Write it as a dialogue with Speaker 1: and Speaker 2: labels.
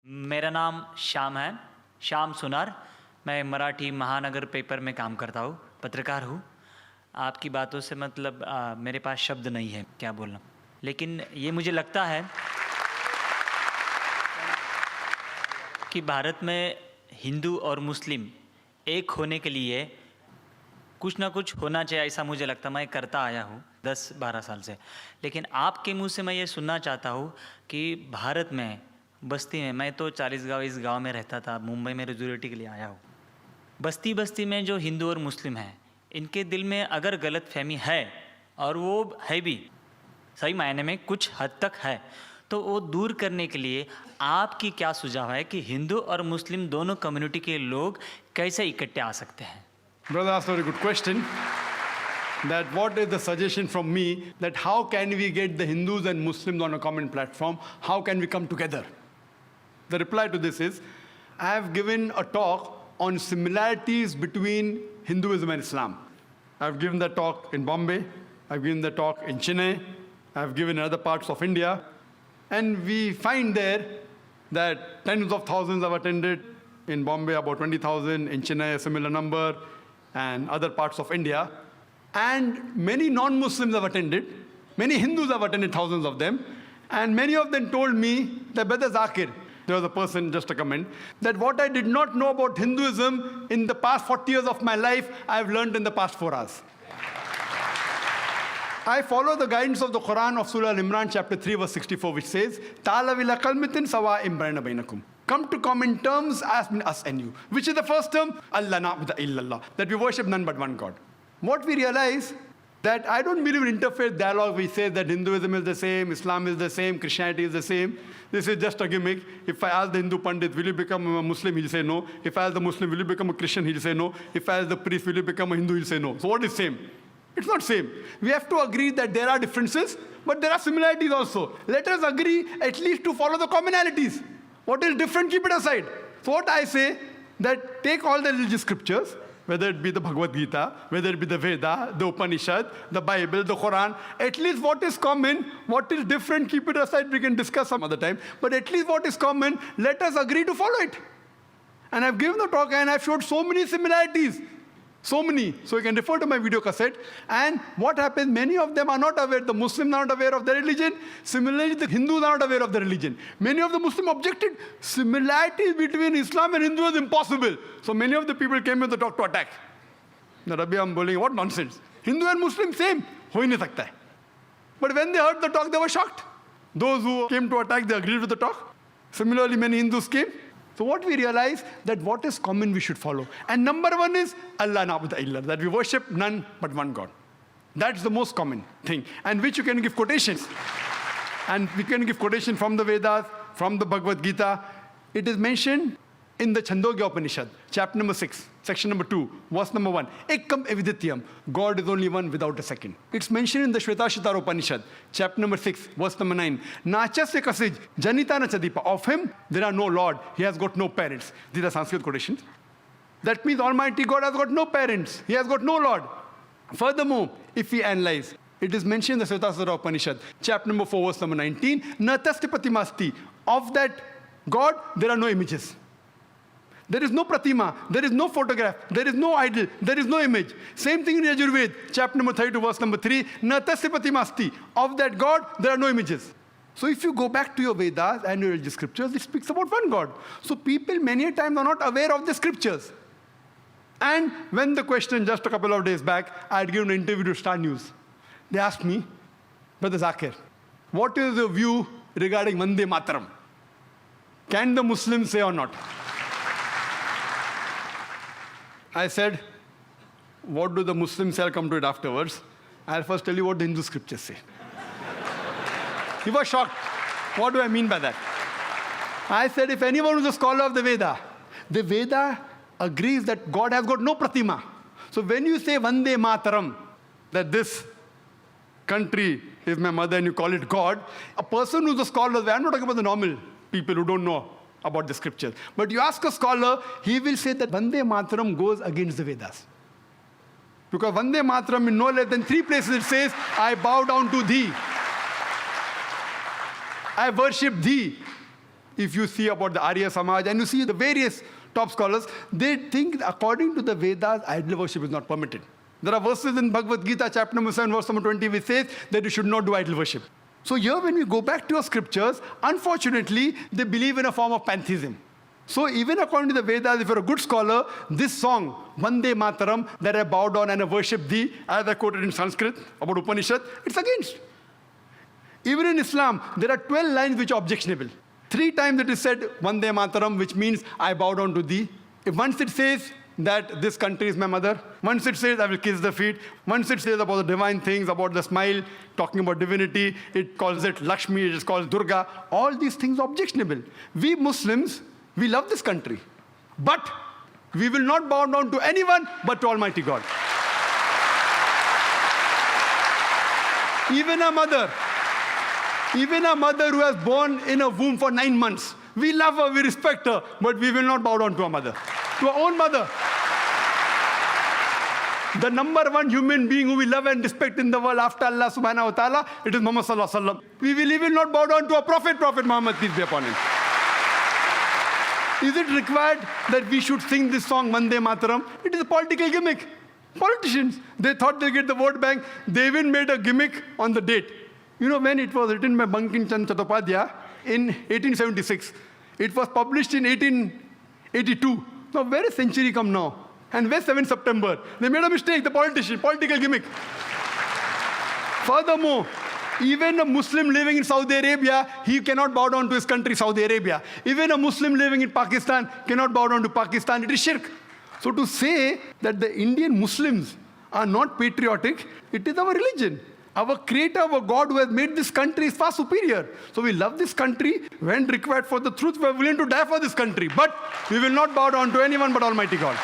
Speaker 1: मेरा नाम श्याम है, श्याम सुनार। मैं मराठी महानगर पेपर में काम करता हूँ, पत्रकार हूँ। आपकी बातों से मतलब मेरे पास शब्द नहीं है क्या बोलना, लेकिन ये मुझे लगता है कि भारत में हिंदू और मुस्लिम एक होने के लिए कुछ ना कुछ होना चाहिए, ऐसा मुझे लगता। मैं करता आया हूँ 10-12 साल से, लेकिन आपके मुंह से मैं ये सुनना चाहता हूँ कि भारत में बस्ती में, मैं तो 40 गाँव इस गांव में रहता था, मुंबई में रोजी के लिए आया हूँ। बस्ती बस्ती में जो हिंदू और मुस्लिम हैं, इनके दिल में अगर गलत फहमी है, और वो है भी सही मायने में कुछ हद तक है, तो वो दूर करने के लिए आपकी क्या सुझाव है कि हिंदू और मुस्लिम दोनों कम्युनिटी के लोग कैसे इकट्ठे आ सकते हैं?
Speaker 2: Brother asked a very good question. That what is the suggestion from me that how can we get the Hindus and Muslims on a common platform? How can we come together? The reply to this is, I have given a talk on similarities between Hinduism and Islam. I've given the talk in Bombay, I've given the talk in Chennai, I've given in other parts of India, and we find there that tens of thousands have attended. In Bombay, about 20,000, in Chennai, a similar number, and other parts of India. And many non-Muslims have attended. Many Hindus have attended, thousands of them. And many of them told me that, Brother Zakir, there was a person, just a comment, that what I did not know about Hinduism in the past 40 years of my life, I have learned in the past 4 hours. I follow the guidance of the Quran of Surah Al-Imran, chapter 3, verse 64, which says, Ta'ala vila kalmitin sawa imbrana bainakum. Come to common terms as between us and you. Which is the first term? Allah na'budu illallah. That we worship none but one God. What we realize, that I don't believe in interfaith dialogue. We say that Hinduism is the same, Islam is the same, Christianity is the same. This is just a gimmick. If I ask the Hindu Pandit, will you become a Muslim? He'll say no. If I ask the Muslim, will you become a Christian? He'll say no. If I ask the priest, will you become a Hindu? He'll say no. So what is same? It's not same. We have to agree that there are differences, but there are similarities also. Let us agree at least to follow the commonalities. What is different, keep it aside. So what I say, that take all the religious scriptures, whether it be the Bhagavad Gita, whether it be the Veda, the Upanishad, the Bible, the Quran, at least what is common, what is different, keep it aside, we can discuss some other time, but at least what is common, let us agree to follow it. And I've given the talk and I've showed so many similarities. So many. So you can refer to my video cassette. And what happens, many of them are not aware. The Muslims are not aware of their religion. Similarly, the Hindus are not aware of their religion. Many of the Muslims objected. Similarities between Islam and Hindu is impossible. So many of the people came in the talk to attack. Now, Rabbi, I'm bowling, what nonsense. Hindu and Muslim, same. Ho hi nahi sakta hai. But when they heard the talk, they were shocked. Those who came to attack, they agreed with the talk. Similarly, many Hindus came. So what we realize, that what is common we should follow. And number one is Allah na'budu illallah, that we worship none but one God. That's the most common thing, and which you can give quotations. And we can give quotation from the Vedas, from the Bhagavad Gita. It is mentioned in the Chandogya Upanishad, chapter number 6, section number 2, verse number 1. Ekam evidityam, God is only one without a second. It's mentioned in the Shvetashvatara Upanishad, chapter number 6, verse number 9. Nachasya kasij, janita na chadipa. Of him, there are no Lord. He has got no parents. These are Sanskrit quotations. That means Almighty God has got no parents. He has got no Lord. Furthermore, if we analyze, it is mentioned in the Shvetashvatara Upanishad, chapter number 4, verse number 19. Natasti pratimasti. Of that God, there are no images. There is no pratima, there is no photograph, there is no idol, there is no image. Same thing in Yajurved, chapter number 32, verse number 3. Natasya pratimasti. Of that God, there are no images. So if you go back to your Vedas and your religious scriptures, it speaks about one God. So people many a times are not aware of the scriptures. And when the question just a couple of days back, I had given an interview to Star News. They asked me, Brother Zakir, what is your view regarding Vande Mataram? Can the Muslims say or not? I said, what do the Muslims say? I'll come to it afterwards. I'll first tell you what the Hindu scriptures say. He was shocked. What do I mean by that? I said, if anyone who's a scholar of the Veda agrees that God has got no pratima. So when you say Vande Mataram, that this country is my mother and you call it God, a person who's a scholar of the Veda, I'm not talking about the normal people who don't know about the scriptures. But you ask a scholar, he will say that Vande Mataram goes against the Vedas. Because Vande Mataram in no less than 3 places it says, I bow down to thee. I worship thee. if you see about the Arya Samaj and you see the various top scholars, they think according to the Vedas, idol worship is not permitted. There are verses in Bhagavad Gita, chapter number 7, verse number 20, which says that you should not do idol worship. So here when we go back to our scriptures, unfortunately, they believe in a form of pantheism. So even according to the Vedas, if you're a good scholar, this song, Vande Mataram, that I bow down and I worship thee, as I quoted in Sanskrit about Upanishad, it's against. Even in Islam, there are 12 lines which are objectionable. 3 times it is said, Vande Mataram, which means I bow down to thee. If once it says that this country is my mother, once it says I will kiss the feet, once it says about the divine things, about the smile, talking about divinity, it calls it Lakshmi, it is called Durga, all these things are objectionable. We Muslims, we love this country, but we will not bow down to anyone but to Almighty God. Even a mother who has born in a womb for 9 months, we love her, we respect her, but we will not bow down to our mother, to our own mother. The number one human being who we love and respect in the world after Allah subhanahu wa ta'ala, it is Muhammad sallallahu alaihi wasallam. We will even not bow down to our Prophet Muhammad, peace be upon him. Is it required that we should sing this song, Vande Mataram? It is a political gimmick. Politicians, they thought they'll get the vote bank. They even made a gimmick on the date. You know when it was written by Bankim Chandra Chattopadhyay in 1876. It was published in 1882. Now where is century come now? And where's 7th September? They made a mistake, the political gimmick. Furthermore, even a Muslim living in Saudi Arabia, he cannot bow down to his country, Saudi Arabia. Even a Muslim living in Pakistan cannot bow down to Pakistan. It is shirk. So to say that the Indian Muslims are not patriotic, it is our religion. Our creator, our God who has made this country is far superior. So we love this country. When required for the truth, we are willing to die for this country. But we will not bow down to anyone but Almighty God.